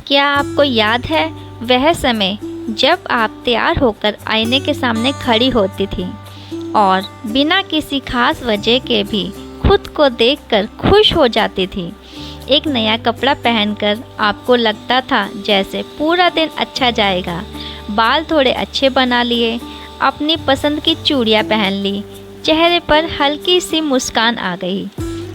क्या आपको याद है वह समय जब आप तैयार होकर आईने के सामने खड़ी होती थी और बिना किसी खास वजह के भी खुद को देखकर खुश हो जाती थी। एक नया कपड़ा पहनकर आपको लगता था जैसे पूरा दिन अच्छा जाएगा। बाल थोड़े अच्छे बना लिए, अपनी पसंद की चूड़ियाँ पहन ली, चेहरे पर हल्की सी मुस्कान आ गई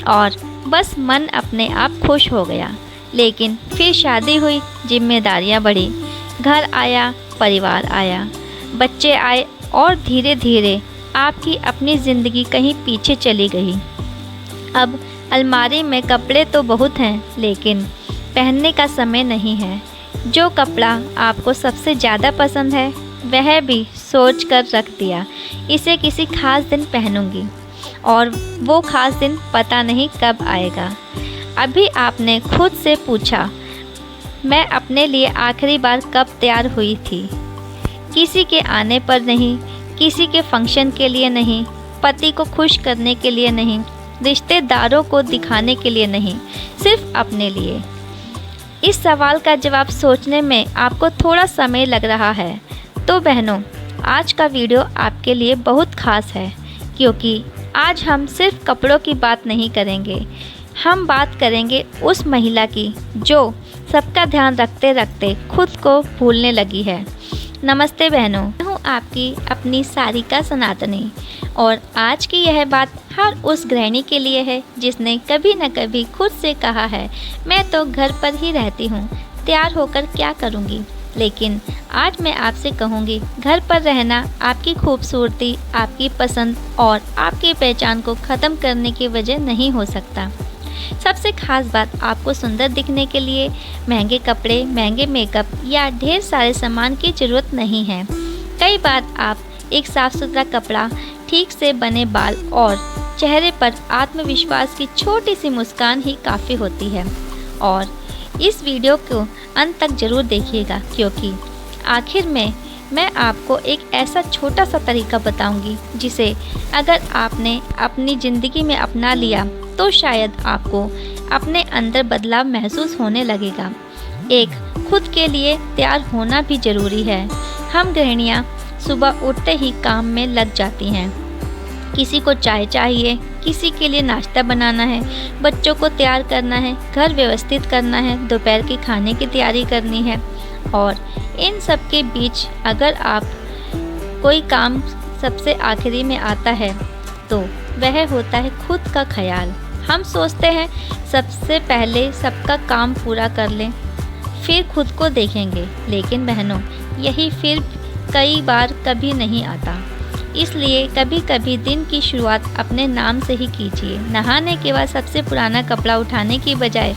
और बस मन अपने आप खुश हो गया। लेकिन फिर शादी हुई, जिम्मेदारियां बढ़ी, घर आया, परिवार आया, बच्चे आए और धीरे धीरे आपकी अपनी ज़िंदगी कहीं पीछे चली गई। अब अलमारी में कपड़े तो बहुत हैं, लेकिन पहनने का समय नहीं है। जो कपड़ा आपको सबसे ज़्यादा पसंद है वह भी सोच कर रख दिया, इसे किसी खास दिन पहनूंगी, और वो खास दिन पता नहीं कब आएगा। अभी आपने खुद से पूछा, मैं अपने लिए आखिरी बार कब तैयार हुई थी? किसी के आने पर नहीं, किसी के फंक्शन के लिए नहीं, पति को खुश करने के लिए नहीं, रिश्तेदारों को दिखाने के लिए नहीं, सिर्फ अपने लिए। इस सवाल का जवाब सोचने में आपको थोड़ा समय लग रहा है, तो बहनों, आज का वीडियो आपके लिए बहुत ख़ास है, क्योंकि आज हम सिर्फ कपड़ों की बात नहीं करेंगे। हम बात करेंगे उस महिला की जो सबका ध्यान रखते रखते खुद को भूलने लगी है। नमस्ते बहनों, मैं हूँ आपकी अपनी सारिका सनातनी, और आज की यह बात हर उस गृहिणी के लिए है जिसने कभी न कभी खुद से कहा है, मैं तो घर पर ही रहती हूँ, तैयार होकर क्या करूँगी। लेकिन आज मैं आपसे कहूँगी, घर पर रहना आपकी खूबसूरती, आपकी पसंद और आपकी पहचान को ख़त्म करने की वजह नहीं हो सकता। सबसे खास बात, आपको सुंदर दिखने के लिए महंगे कपड़े, महंगे मेकअप या ढेर सारे सामान की ज़रूरत नहीं है। कई बार आप एक साफ़ सुथरा कपड़ा, ठीक से बने बाल और चेहरे पर आत्मविश्वास की छोटी सी मुस्कान ही काफ़ी होती है। और इस वीडियो को अंत तक ज़रूर देखिएगा, क्योंकि आखिर में मैं आपको एक ऐसा छोटा सा तरीका बताऊंगी जिसे अगर आपने अपनी ज़िंदगी में अपना लिया तो शायद आपको अपने अंदर बदलाव महसूस होने लगेगा। एक, खुद के लिए तैयार होना भी ज़रूरी है। हम गृहिणियाँ सुबह उठते ही काम में लग जाती हैं। किसी को चाय चाहिए, किसी के लिए नाश्ता बनाना है, बच्चों को तैयार करना है, घर व्यवस्थित करना है, दोपहर के खाने की तैयारी करनी है, और इन सब के बीच अगर आप कोई काम सबसे आखिरी में आता है तो वह होता है खुद का ख्याल। हम सोचते हैं सबसे पहले सबका काम पूरा कर लें, फिर खुद को देखेंगे, लेकिन बहनों, यही फिर कई बार कभी नहीं आता। इसलिए कभी कभी दिन की शुरुआत अपने नाम से ही कीजिए। नहाने के बाद सबसे पुराना कपड़ा उठाने की बजाय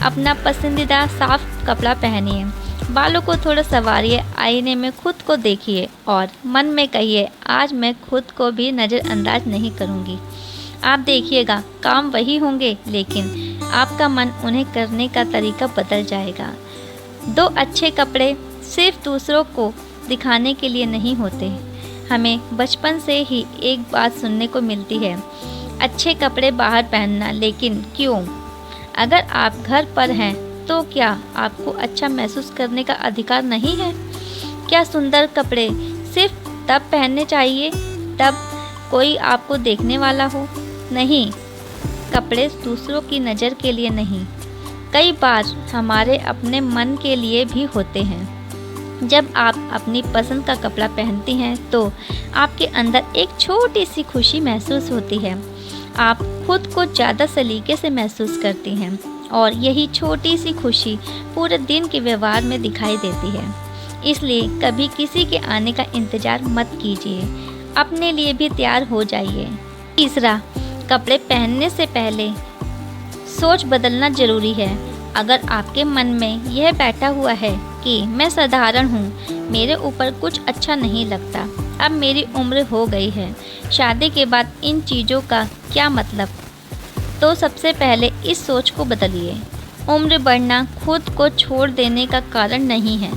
अपना पसंदीदा साफ कपड़ा पहनिए। बालों को थोड़ा संवारिए, आईने में खुद को देखिए और मन में कहिए, आज मैं खुद को भी नज़रअंदाज नहीं करूँगी। आप देखिएगा, काम वही होंगे, लेकिन आपका मन उन्हें करने का तरीका बदल जाएगा। दो अच्छे कपड़े सिर्फ दूसरों को दिखाने के लिए नहीं होते। हमें बचपन से ही एक बात सुनने को मिलती है, अच्छे कपड़े बाहर पहनना, लेकिन क्यों? अगर आप घर पर हैं तो क्या आपको अच्छा महसूस करने का अधिकार नहीं है? क्या सुंदर कपड़े सिर्फ तब पहनने चाहिए तब कोई आपको देखने वाला हो? नहीं, कपड़े दूसरों की नज़र के लिए नहीं, कई बार हमारे अपने मन के लिए भी होते हैं। जब आप अपनी पसंद का कपड़ा पहनती हैं तो आपके अंदर एक छोटी सी खुशी महसूस होती है। आप खुद को ज़्यादा सलीके से महसूस करती हैं, और यही छोटी सी खुशी पूरे दिन के व्यवहार में दिखाई देती है। इसलिए कभी किसी के आने का इंतज़ार मत कीजिए, अपने लिए भी तैयार हो जाइए। तीसरा, कपड़े पहनने से पहले सोच बदलना ज़रूरी है। अगर आपके मन में यह बैठा हुआ है कि मैं साधारण हूँ, मेरे ऊपर कुछ अच्छा नहीं लगता, अब मेरी उम्र हो गई है, शादी के बाद इन चीज़ों का क्या मतलब, तो सबसे पहले इस सोच को बदलिए। उम्र बढ़ना खुद को छोड़ देने का कारण नहीं है।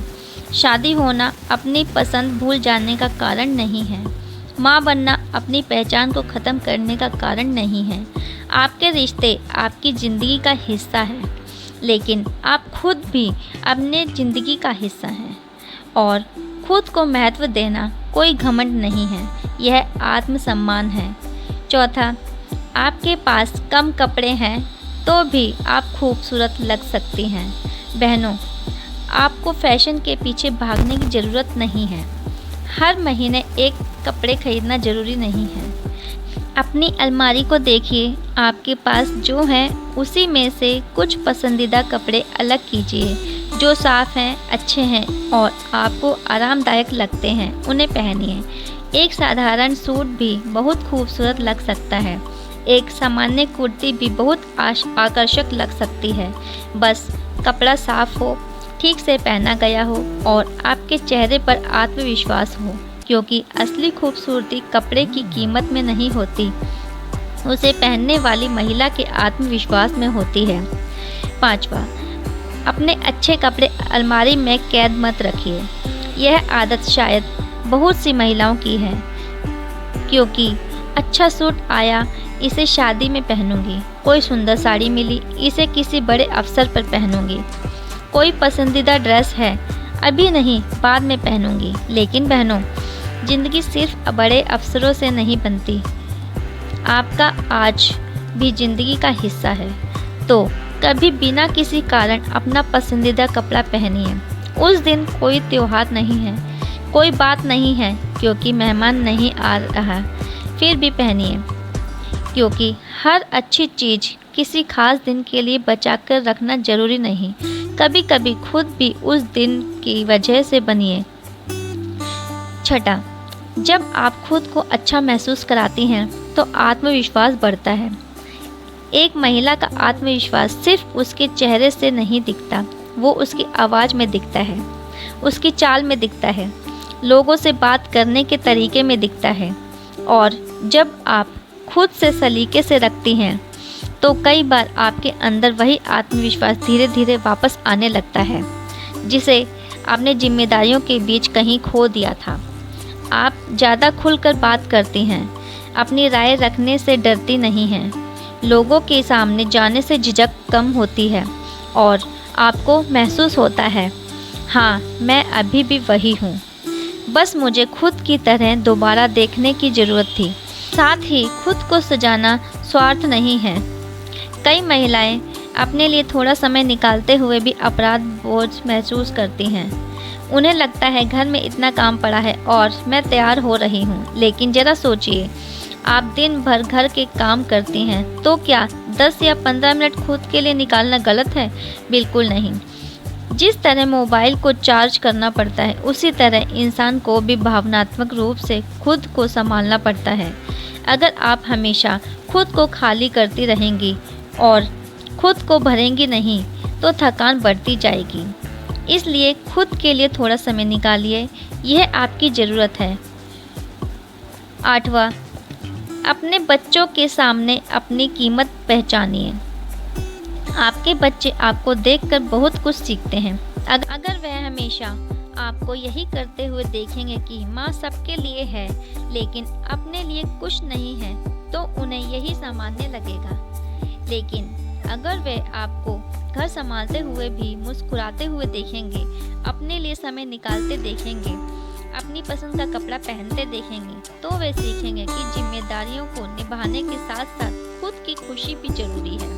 शादी होना अपनी पसंद भूल जाने का कारण नहीं है। माँ बनना अपनी पहचान को ख़त्म करने का कारण नहीं है। आपके रिश्ते आपकी ज़िंदगी का हिस्सा है, लेकिन आप खुद भी अपने ज़िंदगी का हिस्सा हैं और खुद को महत्व देना कोई घमंड नहीं है, यह आत्मसम्मान है। चौथा, आपके पास कम कपड़े हैं तो भी आप खूबसूरत लग सकती हैं। बहनों, आपको फैशन के पीछे भागने की ज़रूरत नहीं है। हर महीने एक कपड़े खरीदना ज़रूरी नहीं है। अपनी अलमारी को देखिए, आपके पास जो है उसी में से कुछ पसंदीदा कपड़े अलग कीजिए जो साफ़ हैं, अच्छे हैं और आपको आरामदायक लगते हैं, उन्हें पहनिए। एक साधारण सूट भी बहुत खूबसूरत लग सकता है। एक सामान्य कुर्ती भी बहुत आकर्षक लग सकती है। बस कपड़ा साफ हो, ठीक से पहना गया हो और आपके चेहरे पर आत्मविश्वास हो, क्योंकि असली खूबसूरती कपड़े की कीमत में नहीं होती, उसे पहनने वाली महिला के आत्मविश्वास में होती है। पाँचवा, अपने अच्छे कपड़े अलमारी में कैद मत रखिए। यह आदत शायद बहुत सी महिलाओं की है, क्योंकि अच्छा सूट आया, इसे शादी में पहनूंगी। कोई सुंदर साड़ी मिली, इसे किसी बड़े अवसर पर पहनूंगी। कोई पसंदीदा ड्रेस है, अभी नहीं, बाद में पहनूंगी। लेकिन बहनों, ज़िंदगी सिर्फ बड़े अवसरों से नहीं बनती। आपका आज भी ज़िंदगी का हिस्सा है, तो कभी बिना किसी कारण अपना पसंदीदा कपड़ा पहनिए। उस दिन कोई त्योहार नहीं है, कोई बात नहीं है, क्योंकि मेहमान नहीं आ रहा, फिर भी पहनिए, क्योंकि हर अच्छी चीज़ किसी खास दिन के लिए बचा कर रखना ज़रूरी नहीं। कभी कभी खुद भी उस दिन की वजह से बनिए। छठा, जब आप खुद को अच्छा महसूस कराती हैं तो आत्मविश्वास बढ़ता है। एक महिला का आत्मविश्वास सिर्फ उसके चेहरे से नहीं दिखता, वो उसकी आवाज़ में दिखता है, उसकी चाल में दिखता है, लोगों से बात करने के तरीके में दिखता है। और जब आप खुद से सलीके से रखती हैं तो कई बार आपके अंदर वही आत्मविश्वास धीरे धीरे वापस आने लगता है, जिसे आपने जिम्मेदारियों के बीच कहीं खो दिया था। आप ज़्यादा खुलकर बात करती हैं, अपनी राय रखने से डरती नहीं हैं, लोगों के सामने जाने से झिझक कम होती है और आपको महसूस होता है, हाँ, मैं अभी भी वही हूँ, बस मुझे खुद की तरह दोबारा देखने की ज़रूरत थी। साथ ही खुद को सजाना स्वार्थ नहीं है। कई महिलाएं अपने लिए थोड़ा समय निकालते हुए भी अपराध बोझ महसूस करती हैं। उन्हें लगता है घर में इतना काम पड़ा है और मैं तैयार हो रही हूँ। लेकिन ज़रा सोचिए, आप दिन भर घर के काम करती हैं, तो क्या 10 या 15 मिनट खुद के लिए निकालना गलत है? बिल्कुल नहीं। जिस तरह मोबाइल को चार्ज करना पड़ता है, उसी तरह इंसान को भी भावनात्मक रूप से खुद को संभालना पड़ता है। अगर आप हमेशा खुद को खाली करती रहेंगी और खुद को भरेंगी नहीं, तो थकान बढ़ती जाएगी। इसलिए खुद के लिए थोड़ा समय निकालिए, यह आपकी ज़रूरत है। 8वां, अपने बच्चों के सामने अपनी कीमत पहचानिए। आपके बच्चे आपको देखकर बहुत कुछ सीखते हैं। अगर वह हमेशा आपको यही करते हुए देखेंगे कि माँ सबके लिए है लेकिन अपने लिए कुछ नहीं है, तो उन्हें यही सामान्य लगेगा। लेकिन अगर वे आपको घर संभालते हुए भी मुस्कुराते हुए देखेंगे, अपने लिए समय निकालते देखेंगे, अपनी पसंद का कपड़ा पहनते देखेंगे, तो वे सीखेंगे कि जिम्मेदारियों को निभाने के साथ साथ खुद की खुशी भी जरूरी है।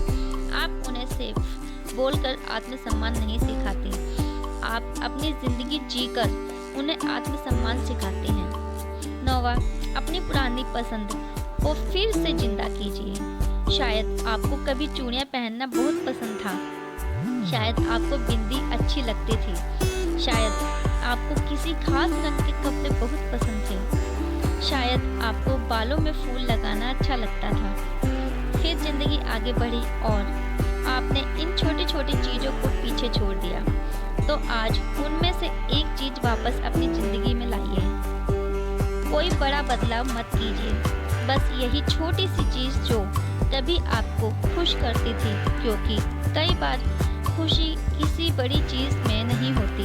आप उन्हें सिर्फ बोलकर आत्मसम्मान नहीं सिखाती, आप अपनी ज़िंदगी जीकर उन्हें आत्मसम्मान सिखाते हैं। 9वां, अपनी पुरानी पसंद को फिर से जिंदा कीजिए। शायद आपको कभी चूड़ियाँ पहनना बहुत पसंद था, शायद आपको बिंदी अच्छी लगती थी, शायद आपको किसी खास रंग के कपड़े बहुत पसंद थे, शायद आपको बालों में फूल लगाना अच्छा लगता था। फिर ज़िंदगी आगे बढ़ी और आपने इन छोटी छोटी चीज़ों को पीछे छोड़ दिया, तो आज उनमें से एक चीज़ वापस अपनी ज़िंदगी में लाइए। कोई बड़ा बदलाव मत कीजिए, बस यही छोटी सी चीज़ जो कभी आपको खुश करती थी, क्योंकि कई बार खुशी किसी बड़ी चीज़ में नहीं होती,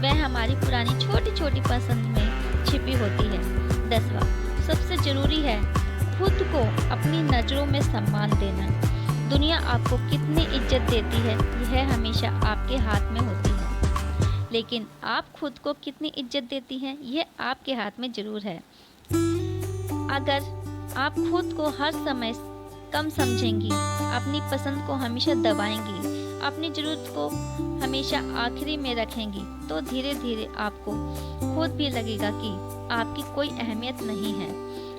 वह हमारी पुरानी छोटी छोटी पसंद में छिपी होती है। 10वां, सबसे ज़रूरी है खुद को अपनी नज़रों में सम्मान देना। दुनिया आपको कितनी इज्जत देती है यह हमेशा आपके हाथ में होती है, लेकिन आप खुद को कितनी इज्जत देती हैं यह आपके हाथ में ज़रूर है। अगर आप खुद को हर समय कम समझेंगी, अपनी पसंद को हमेशा दबाएंगी, अपनी ज़रूरत को हमेशा आखिरी में रखेंगी, तो धीरे धीरे आपको खुद भी लगेगा कि आपकी कोई अहमियत नहीं है।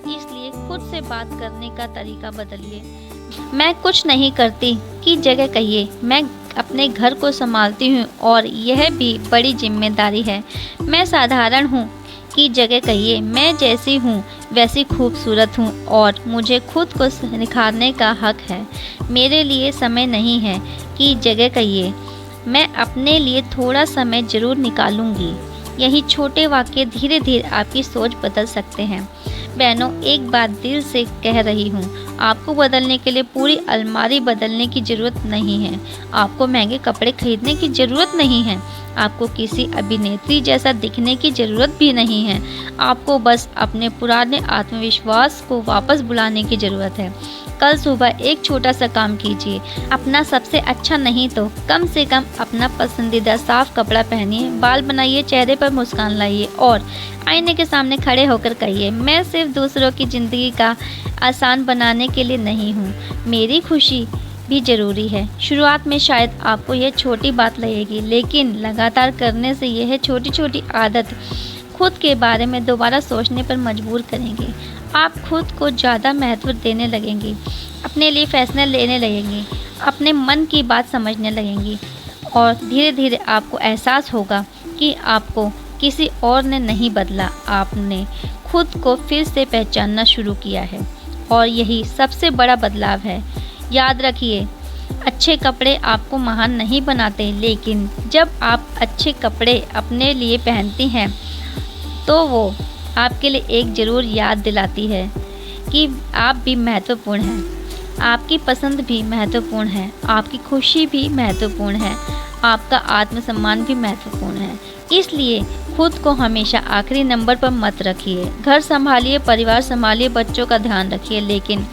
इसलिए खुद से बात करने का तरीका बदलिए। मैं कुछ नहीं करती की जगह कहिए मैं अपने घर को संभालती हूँ और यह भी बड़ी जिम्मेदारी है। मैं साधारण हूँ की जगह कहिए मैं जैसी हूँ वैसी खूबसूरत हूँ और मुझे खुद को निखारने का हक है। मेरे लिए समय नहीं है की जगह कहिए मैं अपने लिए थोड़ा समय ज़रूर निकालूंगी। यही छोटे वाक्य धीरे धीरे आपकी सोच बदल सकते हैं। बहनों, एक बात दिल से कह रही हूँ, आपको बदलने के लिए पूरी अलमारी बदलने की ज़रूरत नहीं है। आपको महंगे कपड़े खरीदने की ज़रूरत नहीं है। आपको किसी अभिनेत्री जैसा दिखने की ज़रूरत भी नहीं है। आपको बस अपने पुराने आत्मविश्वास को वापस बुलाने की ज़रूरत है। कल सुबह एक छोटा सा काम कीजिए। अपना सबसे अच्छा नहीं तो कम से कम अपना पसंदीदा साफ कपड़ा पहनिए, बाल बनाइए, चेहरे पर मुस्कान लाइए और आईने के सामने खड़े होकर कहिए, मैं सिर्फ दूसरों की ज़िंदगी का आसान बनाने के लिए नहीं हूँ, मेरी खुशी भी ज़रूरी है। शुरुआत में शायद आपको यह छोटी बात लगेगी, लेकिन लगातार करने से यह छोटी छोटी आदत खुद के बारे में दोबारा सोचने पर मजबूर करेंगे। आप खुद को ज़्यादा महत्व देने लगेंगी, अपने लिए फैसले लेने लगेंगी, अपने मन की बात समझने लगेंगी और धीरे धीरे आपको एहसास होगा कि आपको किसी और ने नहीं बदला, आपने खुद को फिर से पहचानना शुरू किया है और यही सबसे बड़ा बदलाव है। याद रखिए, अच्छे कपड़े आपको महान नहीं बनाते, लेकिन जब आप अच्छे कपड़े अपने लिए पहनती हैं तो वो आपके लिए एक ज़रूर याद दिलाती है कि आप भी महत्वपूर्ण हैं, आपकी पसंद भी महत्वपूर्ण है, आपकी खुशी भी महत्वपूर्ण है, आपका आत्मसम्मान भी महत्वपूर्ण है। इसलिए खुद को हमेशा आखिरी नंबर पर मत रखिए। घर संभालिए, परिवार संभालिए, बच्चों का ध्यान रखिए, लेकिन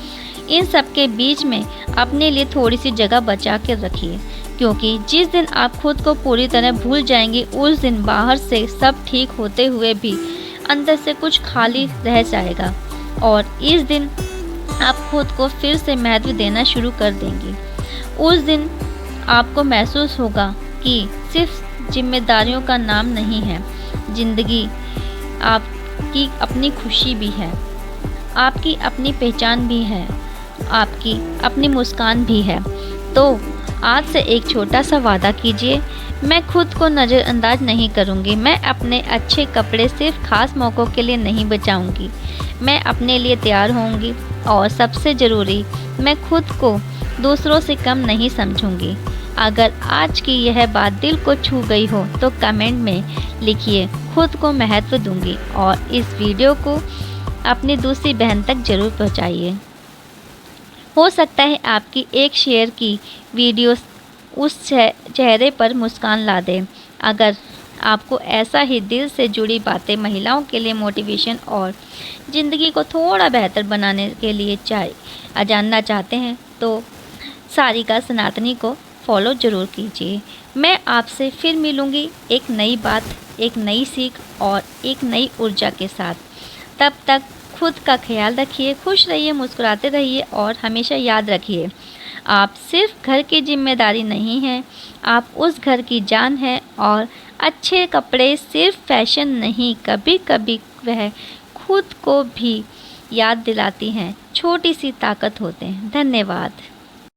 इन सब के बीच में अपने लिए थोड़ी सी जगह बचा के रखिए, क्योंकि जिस दिन आप खुद को पूरी तरह भूल जाएंगे उस दिन बाहर से सब ठीक होते हुए भी अंदर से कुछ खाली रह जाएगा और इस दिन आप खुद को फिर से महत्व देना शुरू कर देंगे। उस दिन आपको महसूस होगा कि सिर्फ जिम्मेदारियों का नाम नहीं है, ज़िंदगी आपकी अपनी खुशी भी है, आपकी अपनी पहचान भी है, आपकी अपनी मुस्कान भी है। तो आज से एक छोटा सा वादा कीजिए, मैं खुद को नज़रअंदाज नहीं करूँगी। मैं अपने अच्छे कपड़े सिर्फ खास मौक़ों के लिए नहीं बचाऊँगी। मैं अपने लिए तैयार होंगी और सबसे ज़रूरी, मैं खुद को दूसरों से कम नहीं समझूँगी। अगर आज की यह बात दिल को छू गई हो तो कमेंट में लिखिए, खुद को महत्व दूँगी और इस वीडियो को अपनी दूसरी बहन तक ज़रूर पहुँचाइए। हो सकता है आपकी एक शेयर की वीडियो उस चेहरे पर मुस्कान ला दे। अगर आपको ऐसा ही दिल से जुड़ी बातें महिलाओं के लिए मोटिवेशन और ज़िंदगी को थोड़ा बेहतर बनाने के लिए जानना चाहते हैं तो सारिका सनातनी को फॉलो ज़रूर कीजिए। मैं आपसे फिर मिलूँगी एक नई बात, एक नई सीख और एक नई ऊर्जा के साथ। तब तक खुद का ख्याल रखिए, खुश रहिए, मुस्कुराते रहिए और हमेशा याद रखिए, आप सिर्फ घर की जिम्मेदारी नहीं हैं, आप उस घर की जान हैं और अच्छे कपड़े सिर्फ फैशन नहीं, कभी कभी वह खुद को भी याद दिलाती हैं, छोटी सी ताकत होते हैं। धन्यवाद।